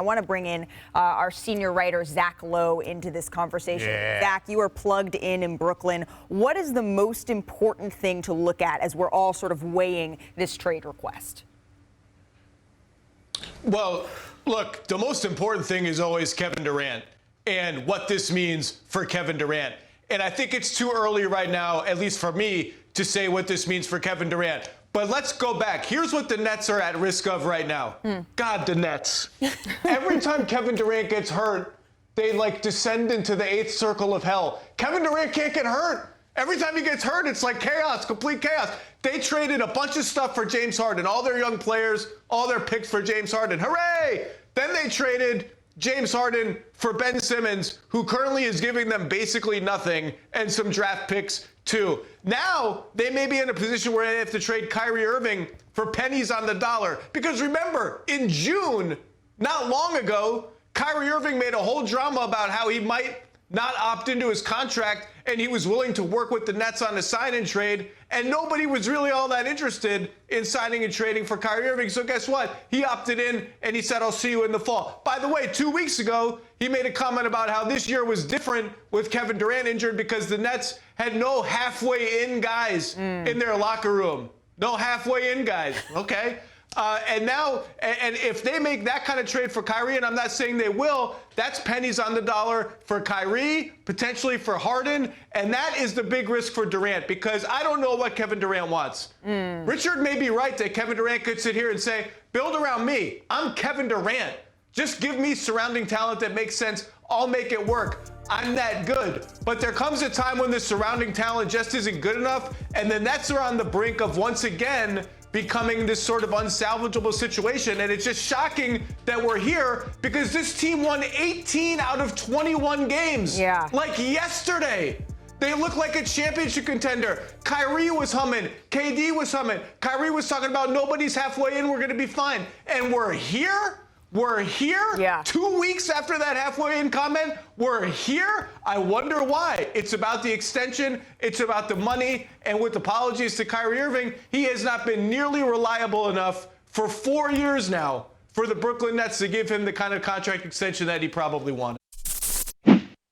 I want to bring in our senior writer, Zach Lowe, into this conversation. Yeah. Zach, you are plugged in Brooklyn. What is the most important thing to look at as we're all sort of weighing this trade request? Well, look, the most important thing is always Kevin Durant and what this means for Kevin Durant. And I think it's too early right now, at least for me, to say what this means for Kevin Durant. But let's go back. Here's what the Nets are at risk of right now. God, the Nets. Every time Kevin Durant gets hurt, they descend into the eighth circle of hell. Kevin Durant can't get hurt. Every time he gets hurt, it's like chaos, complete chaos. They traded a bunch of stuff for James Harden, all their young players, all their picks for James Harden. Hooray! Then they traded James Harden for Ben Simmons, who currently is giving them basically nothing, and some draft picks too. Now they may be in a position where they have to trade Kyrie Irving for pennies on the dollar. Because remember, in June, not long ago, Kyrie Irving made a whole drama about how he might not opt into his contract, and he was willing to work with the Nets on a sign-and trade, and nobody was really all that interested in signing and trading for Kyrie Irving. So guess what? He opted in, and he said, I'll see you in the fall. By the way, 2 weeks ago, he made a comment about how this year was different with Kevin Durant injured because the Nets had no halfway-in guys in their locker room. No halfway-in guys, okay? And if they make that kind of trade for Kyrie, and I'm not saying they will, that's pennies on the dollar for Kyrie, potentially for Harden, and that is the big risk for Durant because I don't know what Kevin Durant wants. Richard may be right that Kevin Durant could sit here and say, build around me. I'm Kevin Durant. Just give me surrounding talent that makes sense. I'll make it work. I'm that good. But there comes a time when the surrounding talent just isn't good enough, and the Nets are on the brink of once again becoming this sort of unsalvageable situation. And it's just shocking that we're here because this team won 18 out of 21 games. Yeah. Like yesterday. They look like a championship contender. Kyrie was humming. KD was humming. Kyrie was talking about nobody's halfway in. We're going to be fine. And we're here? We're here? Yeah. 2 weeks after that halfway in comment, we're here? I wonder why. It's about the extension. It's about the money. And with apologies to Kyrie Irving, he has not been nearly reliable enough for 4 years now for the Brooklyn Nets to give him the kind of contract extension that he probably wanted.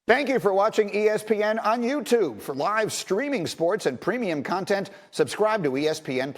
Thank you for watching ESPN on YouTube. For live streaming sports and premium content, subscribe to ESPN+.